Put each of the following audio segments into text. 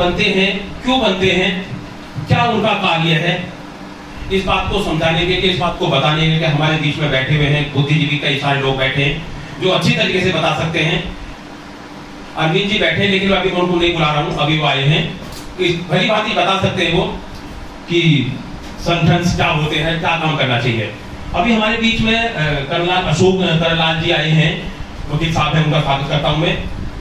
बनते हैं, क्यों बनते हैं, क्या उनका कार्य है, इस बात को समझाने के लिए, इस बात को बताने के लिए हमारे बीच में बैठे हुए हैं बुद्धिजीवी कई सारे लोग बैठे हैं जो अच्छी तरीके से बता सकते हैं। अरविंद जी बैठे, लेकिन अभी मैं उनको नहीं बुला रहा हूँ, अभी वो आए हैं, भली बात ही बता सकते हैं वो कि संगठन क्या होते हैं, क्या काम करना चाहिए। अभी हमारे बीच में कर्नल अशोक करलाल जी आए हैं, वकील साहब हैं, उनका स्वागत करता हूँ मैं।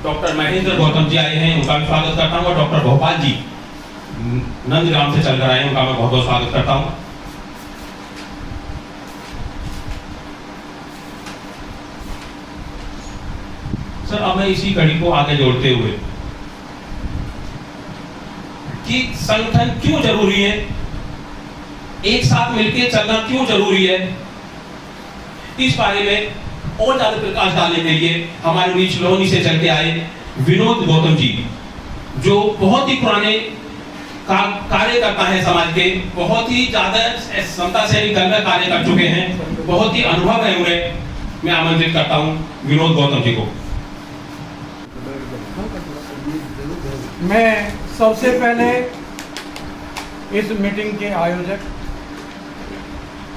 डॉक्टर महेंद्र गौतम जी आए हैं, उनका भी स्वागत करता हूँ। और डॉक्टर भोपाल जी नंदग्राम से चलकर आए हैं, उनका मैं बहुत बहुत स्वागत करता हूँ। सर, अब मैं इसी कड़ी को आगे जोड़ते हुए कि संगठन क्यों जरूरी है, एक साथ मिलकर चलना क्यों जरूरी है, इस बारे में और ज्यादा प्रकाश डालने के लिए हमारे बीच लोनी से चल के आए विनोद गौतम जी, जो बहुत ही पुराने कार्यकर्ता हैं समाज के, बहुत ही ज्यादा समता सैनिक दल में कार्य कर चुके हैं, बहुत ही अनुभव है उन्हें। मैं आमंत्रित करता हूं विनोद गौतम जी को। मैं सबसे पहले इस मीटिंग के आयोजक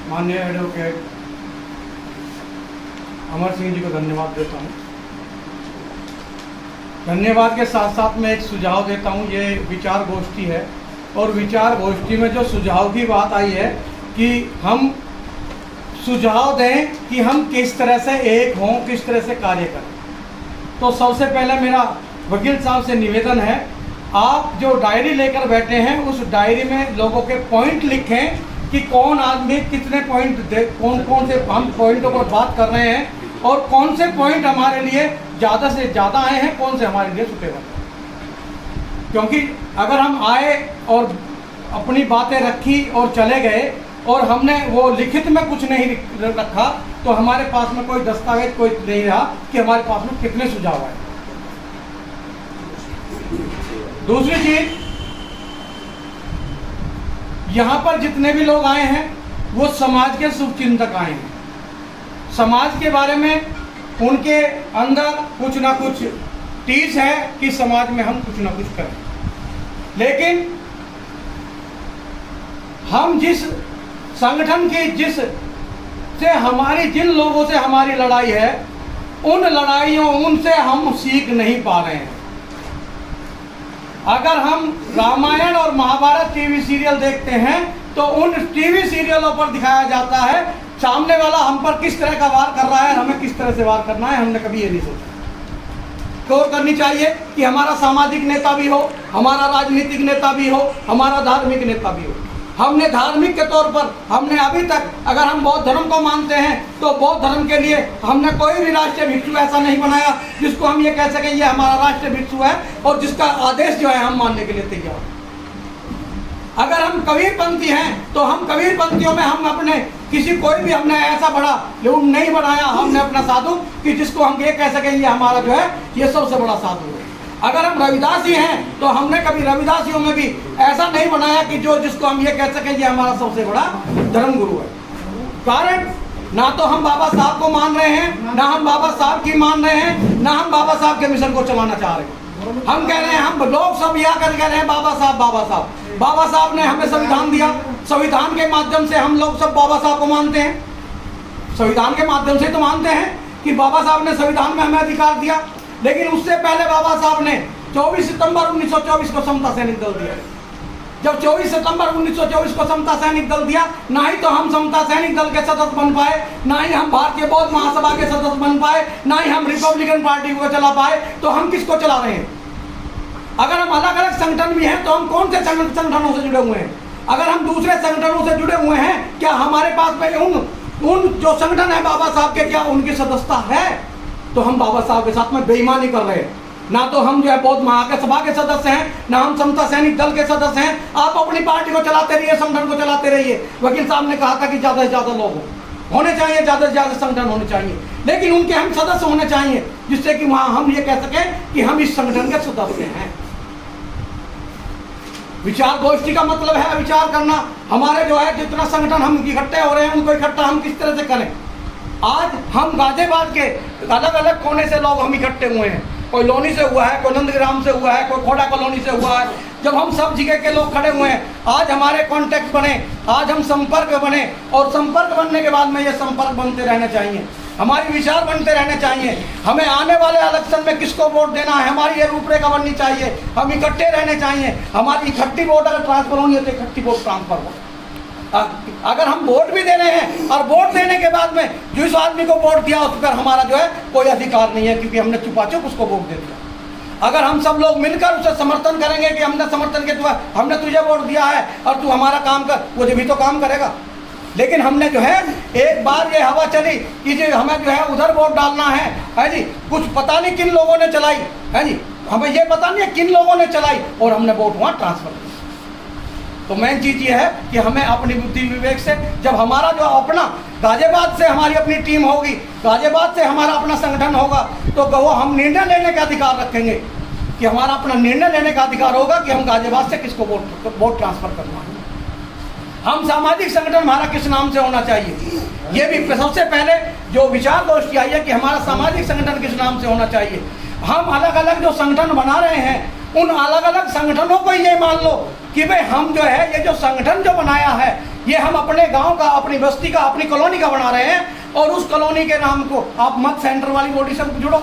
माननीय एडवोकेट अमर सिंह जी को धन्यवाद देता हूं। धन्यवाद के साथ साथ मैं एक सुझाव देता हूं। ये विचार गोष्ठी है और विचार गोष्ठी में जो सुझाव की बात आई है कि हम सुझाव दें कि हम किस तरह से एक हों, किस तरह से कार्य करें। तो सबसे पहले मेरा वकील साहब से निवेदन है, आप जो डायरी लेकर बैठे हैं उस डायरी में लोगों के पॉइंट लिखें कि कौन आदमी कितने पॉइंट कौन कौन से हम पॉइंटों पर बात कर रहे हैं और कौन से पॉइंट हमारे लिए ज़्यादा से ज़्यादा आए हैं, कौन से हमारे लिए सुटेबल है। क्योंकि अगर हम आए और अपनी बातें रखी और चले गए और हमने वो लिखित में कुछ नहीं रखा तो हमारे पास में कोई दस्तावेज कोई नहीं रहा कि हमारे पास में कितने सुझाव आए। दूसरी चीज, यहाँ पर जितने भी लोग आए हैं वो समाज के शुभचिंतक आए हैं। समाज के बारे में उनके अंदर कुछ ना कुछ टीस है कि समाज में हम कुछ ना कुछ करें, लेकिन हम जिस संगठन की जिन लोगों से हमारी लड़ाई है, उन लड़ाइयों उनसे हम सीख नहीं पा रहे हैं। अगर हम रामायण और महाभारत टीवी सीरियल देखते हैं तो उन टीवी सीरियलों पर दिखाया जाता है सामने वाला हम पर किस तरह का वार कर रहा है, हमें किस तरह से वार करना है। हमने कभी ये नहीं सोचा। गौर करनी चाहिए कि हमारा सामाजिक नेता भी हो, हमारा राजनीतिक नेता भी हो, हमारा धार्मिक नेता भी हो। हमने धार्मिक के तौर पर हमने अभी तक, अगर हम बौद्ध धर्म को मानते हैं तो बौद्ध धर्म के लिए हमने कोई भी राष्ट्रीय भिक्षु ऐसा नहीं बनाया जिसको हम ये कह सकें ये हमारा राष्ट्रीय भिक्षु है और जिसका आदेश जो है हम मानने के लिए तैयार। अगर हम कबीरपंथी हैं तो हम कबीरपंथियों में हम अपने किसी कोई भी हमने ऐसा बड़ा नहीं बनाया हमने अपना साधु कि जिसको हम ये कह सकें ये हमारा जो है ये सबसे बड़ा साधु है। अगर हम रविदासी हैं तो हमने कभी रविदासियों में भी ऐसा नहीं बनाया कि जो जिसको हम ये कह सकें ये हमारा सबसे बड़ा धर्म गुरु है। कारण ना तो हम बाबा साहब को मान रहे हैं, ना हम बाबा साहब की मान रहे हैं, ना हम बाबा साहब के मिशन को चलाना चाह रहे हैं। हम कह रहे हैं, हम लोग सब यहाँ कर कह रहे हैं बाबा साहब बाबा साहब। बाबा साहब ने हमें संविधान दिया, संविधान के माध्यम से हम लोग सब बाबा साहब को मानते हैं। संविधान के माध्यम से तो मानते हैं कि बाबा साहब ने संविधान में हमें अधिकार दिया, लेकिन उससे पहले बाबा साहब ने 24 सितंबर 1924 को समता सैनिक दल दिया। जब 24 सितंबर 1924 को समता सैनिक दल दिया, ना ही तो हम समता सैनिक दल के सदस्य बन पाए, ना ही हम भारतीय बौद्ध महासभा के सदस्य बन पाए, ना ही हम रिपब्लिकन पार्टी को चला पाए, तो हम किसको चला रहे हैं? अगर हम अलग अलग संगठन भी हैं तो हम कौन से संगठनों से जुड़े हुए हैं? अगर हम दूसरे संगठनों से जुड़े हुए हैं, क्या हमारे पास में उन जो संगठन है बाबा साहब के, क्या उनकी सदस्यता है? तो हम बाबा साहब के साथ में बेईमानी कर रहे हैं। ना तो हम जो है बौद्ध महासभा के सदस्य हैं, ना हम समता सैनिक दल के सदस्य हैं। आप अपनी पार्टी को चलाते रहिए, संगठन को चलाते रहिए। वकील साहब ने कहा था कि ज़्यादा से ज़्यादा लोग होने चाहिए, ज़्यादा से ज़्यादा संगठन होने चाहिए, लेकिन उनके हम सदस्य होने चाहिए जिससे कि वहाँ हम ये कह सकें कि हम इस संगठन के सदस्य हैं। विचार गोष्ठी का मतलब है विचार करना। हमारे जो है जितना संगठन हम इकट्ठे हो रहे हैं उनको इकट्ठा हम किस तरह से करें। आज हम गाजियाबाद के अलग अलग कोने से लोग हम इकट्ठे हुए हैं। कोई लोनी से हुआ है, कोई नंदग्राम से हुआ है, कोई खोड़ा कॉलोनी से हुआ है। जब हम सब जगह के लोग खड़े हुए हैं, आज हमारे कॉन्टेक्ट बने, आज हम संपर्क बने, और संपर्क बनने के बाद में ये संपर्क बनते रहने चाहिए, हमारी विचार बनते रहने चाहिए। हमें आने वाले इलेक्शन में किसको वोट देना है, हमारी ये रूपरेखा बननी चाहिए, हम इकट्ठे रहने चाहिए। हमारी इकट्ठी वोट अगर ट्रांसफर होनी है तो इकट्ठी वोट ट्रांसफर हो। अगर हम वोट भी दे रहे हैं और वोट देने के बाद में जिस आदमी को वोट दिया उस पर हमारा जो है कोई अधिकार नहीं है, क्योंकि हमने छुपा-छुप उसको वोट दे दिया। अगर हम सब लोग मिलकर उसे समर्थन करेंगे कि हमने समर्थन के हमने तुझे वोट दिया है और तू हमारा काम कर, वो भी तो काम करेगा। लेकिन हमने जो है एक बार ये हवा चली कि जो हमें जो है उधर वोट डालना है जी, कुछ पता नहीं किन लोगों ने चलाई है जी, हमें ये पता नहीं है किन लोगों ने चलाई, और हमने वोट वहाँ ट्रांसफर किया। तो मेन चीज़ ये है कि हमें अपनी बुद्धि विवेक से, जब हमारा जो अपना गाजियाबाद से हमारी अपनी टीम होगी, गाजियाबाद से हमारा अपना संगठन होगा, तो वो हम निर्णय लेने का अधिकार रखेंगे कि हमारा अपना निर्णय लेने का अधिकार होगा कि हम गाजियाबाद से किसको वोट ट्रांसफर करना है। हम सामाजिक संगठन हमारा किस नाम से होना चाहिए, ये भी सबसे पहले जो विचार गोष्ठी आई है कि हमारा सामाजिक संगठन किस नाम से होना चाहिए। हम अलग अलग जो संगठन बना रहे हैं, उन अलग अलग संगठनों को ये मान लो कि भाई हम जो है ये जो संगठन जो बनाया है, ये हम अपने गांव का, अपनी बस्ती का, अपनी कॉलोनी का बना रहे हैं, और उस कॉलोनी के नाम को आप मत सेंटर वाली बॉडी से जुड़ो।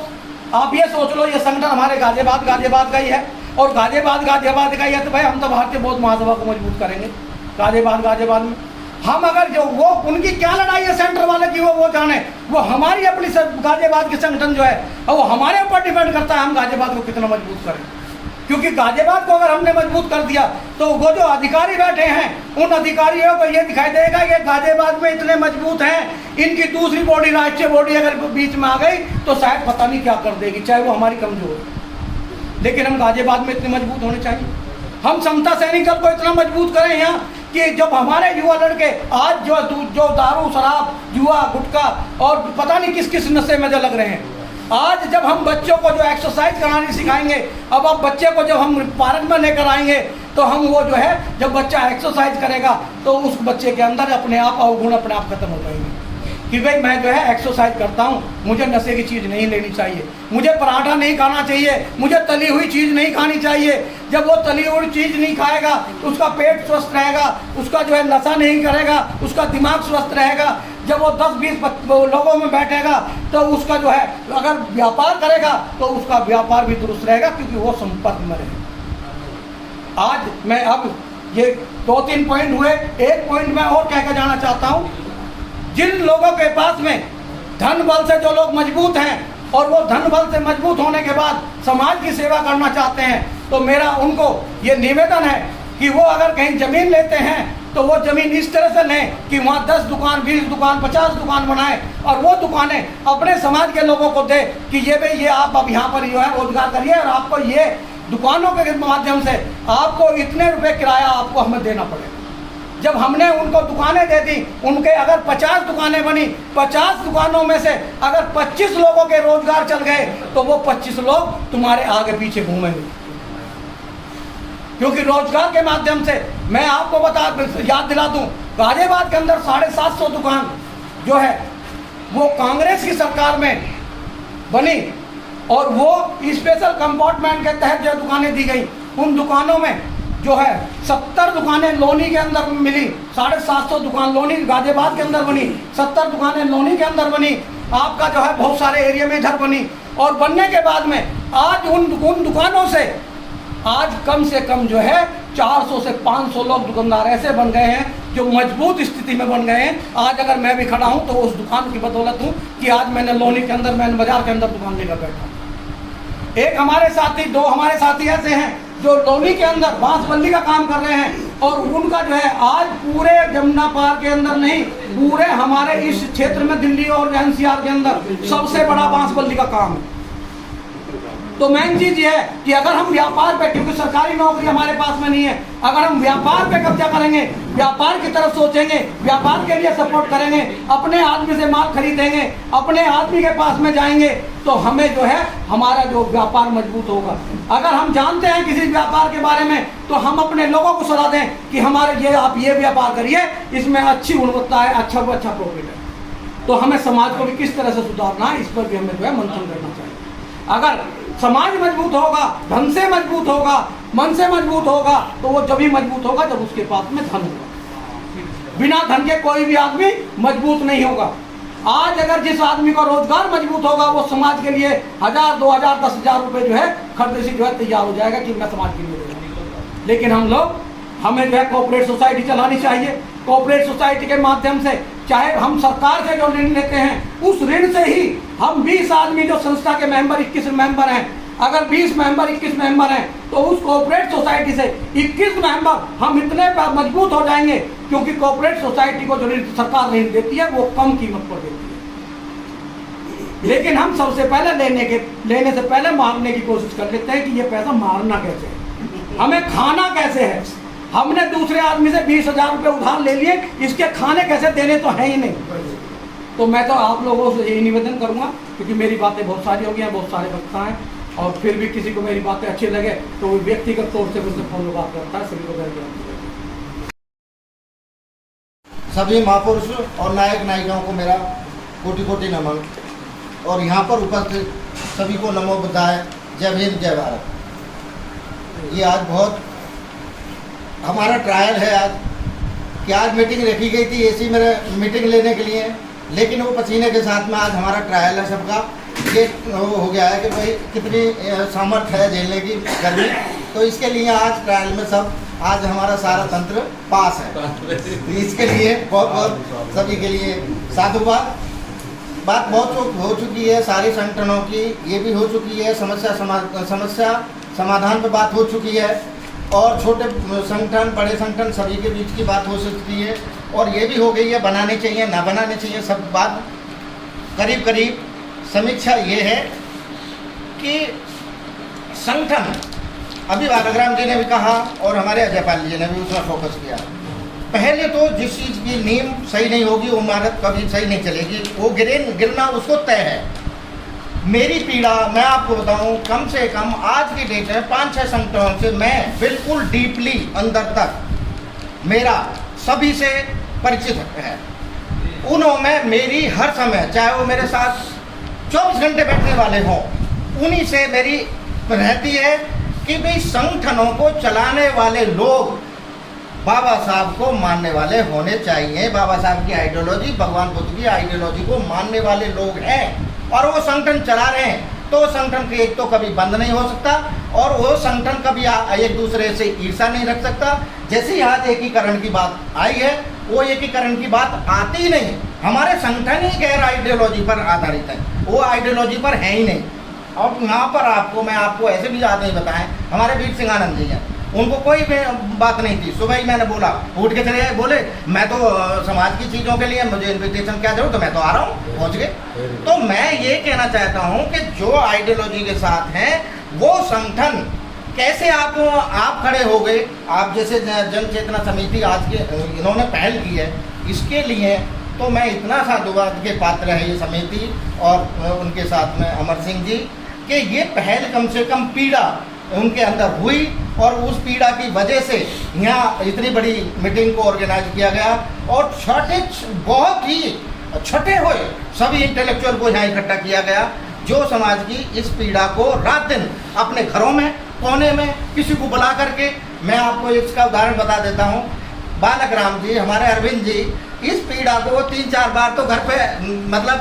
आप ये सोच लो ये संगठन हमारे गाजियाबाद का ही है, और गाजियाबाद का ही है, तो भाई हम तो भारतीय बौद्ध महासभा को मजबूत करेंगे गाजियाबाद में। हम अगर जो वो उनकी क्या लड़ाई है सेंटर वाले की, वो जाने, वो हमारी अपनी गाजियाबाद के संगठन जो है वो हमारे ऊपर डिपेंड करता है हम गाजियाबाद को कितना मजबूत करें। क्योंकि गाजियाबाद को अगर हमने मजबूत कर दिया तो वो जो अधिकारी बैठे हैं उन अधिकारियों को ये दिखाई देगा ये गाजियाबाद में इतने मजबूत हैं, इनकी दूसरी बॉडी, राष्ट्रीय बॉडी अगर बीच में आ गई तो शायद पता नहीं क्या कर देगी, चाहे वो हमारी कमजोर है। लेकिन हम गाजियाबाद में इतने मजबूत होने चाहिए। हम समता सैनिक दल को इतना मजबूत करें यहाँ कि जब हमारे युवा लड़के आज जो दारू, शराब, जुआ, गुटखा और पता नहीं किस किस नशे में जो लग रहे हैं, आज जब हम बच्चों को जो एक्सरसाइज करानी सिखाएंगे, अब बच्चे को जब हम पार्क में लेकर आएंगे तो हम वो जो है जब बच्चा एक्सरसाइज करेगा तो उस बच्चे के अंदर अपने आप अवगुण अपने आप खत्म हो जाएंगे कि भाई मैं जो है एक्सरसाइज करता हूँ, मुझे नशे की चीज़ नहीं लेनी चाहिए, मुझे पराठा नहीं खाना चाहिए, मुझे तली हुई चीज़ नहीं खानी चाहिए। जब वो तली हुई चीज़ नहीं खाएगा तो उसका पेट स्वस्थ रहेगा, उसका जो है नशा नहीं करेगा, उसका दिमाग स्वस्थ रहेगा। जब वो 10-20 लोगों में बैठेगा तो उसका जो है अगर व्यापार करेगा तो उसका व्यापार भी दुरुस्त रहेगा, क्योंकि वो संपर्क में रहेगा। आज मैं अब ये 2-3 पॉइंट हुए, एक पॉइंट मैं और कहकर जाना चाहता हूँ। जिन लोगों के पास में धन बल से जो लोग मजबूत हैं और वो धन बल से मजबूत होने के बाद समाज की सेवा करना चाहते हैं, तो मेरा उनको ये निवेदन है कि वो अगर कहीं ज़मीन लेते हैं तो वो ज़मीन इस तरह से लें कि वहाँ 10 दुकान, 20 दुकान, 50 दुकान बनाएं, और वो दुकानें अपने समाज के लोगों को दे कि ये भाई ये आप अब यहाँ पर जो है रोजगार करिए, और आपको ये दुकानों के माध्यम से आपको इतने रुपए किराया आपको हमें देना पड़ेगा। जब हमने उनको दुकानें दे दी, उनके अगर 50 दुकानें बनी, 50 दुकानों में से अगर 25 लोगों के रोजगार चल गए तो वो 25 लोग तुम्हारे आगे पीछे घूमेंगे, क्योंकि रोजगार के माध्यम से मैं आपको याद दिला दूं, गाजियाबाद के अंदर 750 दुकान जो है वो कांग्रेस की सरकार में बनी, और वो स्पेशल कंपार्टमेंट के तहत जो दुकानें दी गई, उन दुकानों में जो है 70 दुकानें लोनी के अंदर मिली। 750 दुकान लोनी गाजियाबाद के अंदर बनी, 70 दुकानें लोनी के अंदर बनी, आपका जो है बहुत सारे एरिया में इधर बनी। और बनने के बाद में आज उन दुकानों से आज कम से कम जो है 400 से 500 लोग दुकानदार ऐसे बन गए हैं जो मजबूत स्थिति में बन गए हैं। आज अगर मैं भी खड़ा हूं तो उस दुकान की बदौलत हूं कि आज मैंने लोनी के अंदर, मैंने बाजार के अंदर दुकान लेकर बैठा। एक हमारे साथी, 2 हमारे साथी ऐसे हैं जो लोनी के अंदर बांसबल्ली का काम कर रहे हैं, और उनका जो है आज पूरे जमुना पार के अंदर नहीं, पूरे हमारे इस क्षेत्र में दिल्ली और एनसीआर के अंदर सबसे बड़ा बांसबल्ली का काम है। तो मेन चीज ये है कि अगर हम व्यापार पे, क्योंकि सरकारी नौकरी हमारे पास में नहीं है, अगर हम व्यापार पे कब्जा करेंगे, व्यापार की तरफ सोचेंगे, व्यापार के लिए सपोर्ट करेंगे, अपने आदमी से माल खरीदेंगे, अपने आदमी के पास में जाएंगे, तो हमें जो है हमारा जो व्यापार मजबूत होगा। अगर हम जानते हैं किसी व्यापार के बारे में तो हम अपने लोगों को सलाह दें कि हमारे ये आप ये व्यापार करिए, इसमें अच्छी गुणवत्ता है, अच्छा प्रॉफिट है। तो हमें समाज को भी किस तरह से सुधारना है, इस पर भी हमें जो है मंथन करना चाहिए। अगर समाज मजबूत होगा, धन से मजबूत होगा, मन से मजबूत होगा, तो वो जब ही मजबूत होगा जब उसके पास में धन होगा। बिना धन के कोई भी आदमी मजबूत नहीं होगा। आज अगर जिस आदमी का रोजगार मजबूत होगा वो समाज के लिए 1000, 2000, 10,000 रुपए जो है खर्च से जो है तैयार हो जाएगा कि मैं समाज के लिए दे दूंगा। लेकिन हमें जो है कोऑपरेट सोसाइटी चलानी चाहिए। कोऑपरेट सोसाइटी के माध्यम से चाहे हम सरकार से जो ऋण लेते हैं उस ऋण से ही हम 20 आदमी जो संस्था के मेंबर 21 मेंबर हैं, अगर 20 मेंबर 21 मेंबर हैं तो उस कोऑपरेट सोसाइटी से 21 मेंबर हम इतने मजबूत हो जाएंगे, क्योंकि कोऑपरेट सोसाइटी को जो सरकार ऋण देती है वो कम कीमत पर देती है। लेकिन हम सबसे पहले लेने से पहले मारने की कोशिश कर लेते हैं कि ये पैसा मारना कैसे है, हमें खाना कैसे है। हमने दूसरे आदमी से 20,000 रुपये उधार ले लिए, इसके खाने कैसे देने तो है ही नहीं। तो मैं तो आप लोगों से यही निवेदन करूंगा, क्योंकि मेरी बातें बहुत सारी हो गई हैं, बहुत सारे वक्ता हैं, और फिर भी किसी को मेरी बातें अच्छी लगे तो वो व्यक्तिगत तौर से मुझसे फोन में बात करता है। सभी को सभी महापुरुष और नायक नायिकाओं को मेरा कोटि कोटि नमन, और यहाँ पर उपस्थित सभी को नमो बुद्धाय, जय भीम जय भारत। ये आज बहुत हमारा ट्रायल है आज कि आज मीटिंग रखी गई थी एसी में मीटिंग लेने के लिए, लेकिन वो पसीने के साथ में आज हमारा ट्रायल है सबका। ये हो गया है कि भाई कितनी सामर्थ्य है झेलने की गर्मी, तो इसके लिए आज ट्रायल में सब आज हमारा सारा तंत्र पास है। इसके लिए बहुत बहुत सभी के लिए साधुवाद। बात बहुत हो चुकी है सारी संगठनों की, ये भी हो चुकी है समस्या समाधान पे बात हो चुकी है, और छोटे संगठन बड़े संगठन सभी के बीच की बात हो सकती है, और ये भी हो गई है बनाने चाहिए ना बनाने चाहिए सब बात करीब करीब। समीक्षा ये है कि संगठन, अभी बालग्राम जी ने भी कहा और हमारे अजयपाल जी ने भी उसमें फोकस किया, पहले तो जिस चीज़ की नींव सही नहीं होगी वो इमारत कभी सही नहीं चलेगी, वो गिरना उसको तय है। मेरी पीड़ा मैं आपको बताऊं, कम से कम आज की डेट में 5-6 संगठनों से मैं बिल्कुल डीपली अंदर तक मेरा सभी से परिचित है। उन्होंने मेरी हर समय, चाहे वो मेरे साथ 24 घंटे बैठने वाले हों, उन्हीं से मेरी रहती है कि भाई संगठनों को चलाने वाले लोग बाबा साहब को मानने वाले होने चाहिए। बाबा साहब की आइडियोलॉजी, भगवान बुद्ध की आइडियोलॉजी को मानने वाले लोग हैं और वो संगठन चला रहे हैं, तो संगठन के एक तो कभी बंद नहीं हो सकता, और वो संगठन कभी एक दूसरे से ईर्षा नहीं रख सकता। जैसे आज एकीकरण की बात आई है, वो एकीकरण की बात आती ही नहीं। हमारे संगठन ही गैर आइडियोलॉजी पर आधारित है, वो आइडियोलॉजी पर है ही नहीं। और यहाँ पर मैं आपको ऐसे भी याद नहीं बताएं, हमारे वीर सिंह आनंद जी हैं, उनको कोई बात नहीं थी। सुबह ही मैंने बोला, उठ के चले गए, बोले मैं तो समाज की चीज़ों के लिए मुझे इन्विटेशन क्या जरूरत, तो मैं तो आ रहा हूँ, पहुँच गए। तो मैं ये कहना चाहता हूँ कि जो आइडियोलॉजी के साथ हैं वो संगठन कैसे आप खड़े हो गए। आप जैसे जन चेतना समिति आज के इन्होंने पहल की है, इसके लिए तो मैं इतना साधुवाद के पात्र है ये समिति और उनके साथ में अमर सिंह जी, कि ये पहल कम से कम पीड़ा उनके अंदर हुई, और उस पीड़ा की वजह से यहाँ इतनी बड़ी मीटिंग को ऑर्गेनाइज किया गया, और बहुत ही छठे हुए सभी इंटेलेक्चुअल को यहाँ इकट्ठा किया गया, जो समाज की इस पीड़ा को रात दिन अपने घरों में कोने में किसी को बुला करके, मैं आपको इसका उदाहरण बता देता हूँ। बालक राम जी, हमारे अरविंद जी, इस पीड़ा को 3-4 बार तो घर पे मतलब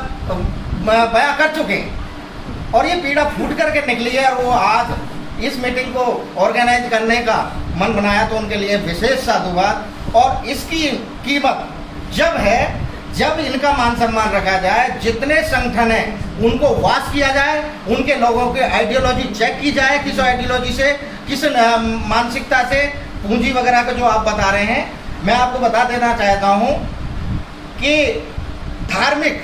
बयां कर चुके हैं, और ये पीड़ा फूट करके निकली है, और वो आज इस मीटिंग को ऑर्गेनाइज करने का मन बनाया, तो उनके लिए विशेष साधुवाद। और इसकी कीमत जब इनका मान सम्मान रखा जाए, जितने संगठन हैं उनको वास किया जाए, उनके लोगों के आइडियोलॉजी चेक की जाए, किस आइडियोलॉजी से, किस मानसिकता से, पूंजी वगैरह का जो आप बता रहे हैं। मैं आपको बता देना चाहता हूँ कि धार्मिक,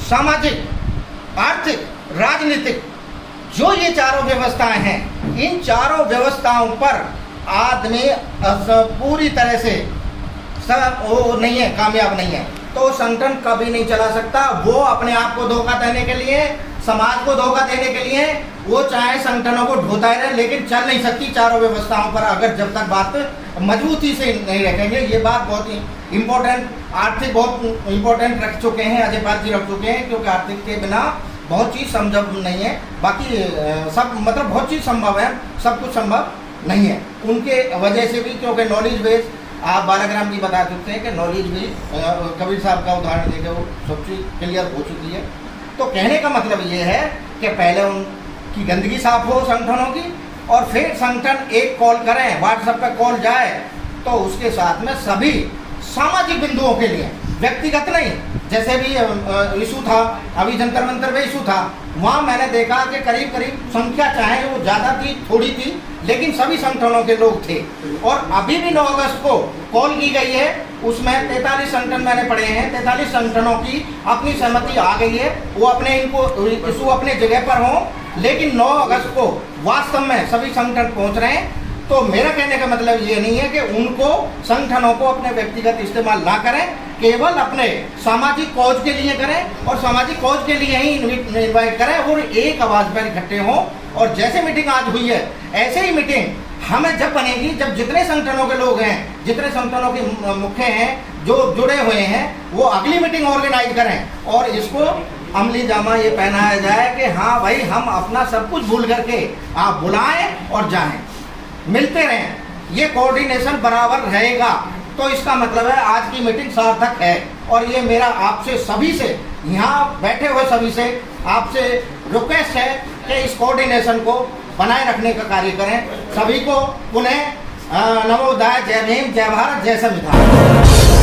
सामाजिक, आर्थिक, राजनीतिक जो ये चारों व्यवस्थाएं हैं, इन चारों व्यवस्थाओं पर आदमी पूरी तरह से वो नहीं है, कामयाब नहीं है, तो संगठन कभी नहीं चला सकता। वो अपने आप को धोखा देने के लिए, समाज को धोखा देने के लिए वो चाहे संगठनों को ढोता रहे, लेकिन चल नहीं सकती चारों व्यवस्थाओं पर, अगर जब तक बात मजबूती से नहीं रखेंगे। ये बात बहुत ही इम्पोर्टेंट, आर्थिक बहुत इम्पोर्टेंट रख चुके हैं, अजयपाल जी रख चुके हैं, क्योंकि आर्थिक के बिना बहुत चीज़ संभव नहीं है, बाकी सब मतलब बहुत चीज़ संभव है, सब कुछ संभव नहीं है उनके वजह से भी, क्योंकि नॉलेज बेस आप बालाग्राम की बता सकते हैं कि नॉलेज भी कबीर साहब का उदाहरण देकर वो सब चीज़ क्लियर हो चुकी है। तो कहने का मतलब ये है कि पहले उनकी गंदगी साफ हो संगठनों की, और फिर संगठन एक कॉल करें, व्हाट्सएप पे कॉल जाए, तो उसके साथ में सभी सामाजिक बिंदुओं के लिए, व्यक्तिगत नहीं, जैसे भी इशू था अभी जंतर मंतर में इशू था, वहाँ मैंने देखा कि करीब करीब संख्या चाहे वो ज़्यादा थी थोड़ी थी, लेकिन सभी संगठनों के लोग थे। और अभी भी 9 अगस्त को कॉल की गई है, उसमें 43 संगठन मैंने पढ़े हैं, 43 संगठनों की अपनी सहमति आ गई है, वो अपने इनको इशू अपने जगह पर हों, लेकिन 9 अगस्त को वास्तव में सभी संगठन पहुँच रहे हैं। तो मेरा कहने का मतलब ये नहीं है कि उनको संगठनों को अपने व्यक्तिगत इस्तेमाल ना करें, केवल अपने सामाजिक कॉज के लिए करें और सामाजिक कॉज के लिए ही इन्वाइट करें और एक आवाज़ पर इकट्ठे हों। और जैसे मीटिंग आज हुई है, ऐसे ही मीटिंग हमें जब बनेगी, जब जितने संगठनों के लोग हैं, जितने संगठनों के मुख्य हैं जो जुड़े हुए हैं, वो अगली मीटिंग ऑर्गेनाइज करें और इसको अमली जामा ये पहनाया जाए कि हाँ भाई हम अपना सब कुछ भूल करके आप बुलाएं और जाएं, मिलते रहें, ये कोऑर्डिनेशन बराबर रहेगा। तो इसका मतलब है आज की मीटिंग सार्थक है। और ये मेरा आपसे सभी से, यहाँ बैठे हुए सभी से आपसे रिक्वेस्ट है कि इस कोऑर्डिनेशन को बनाए रखने का कार्य करें। सभी को पुनः नमो बुद्धाय, जय भीम, जय भारत, जय संविधान।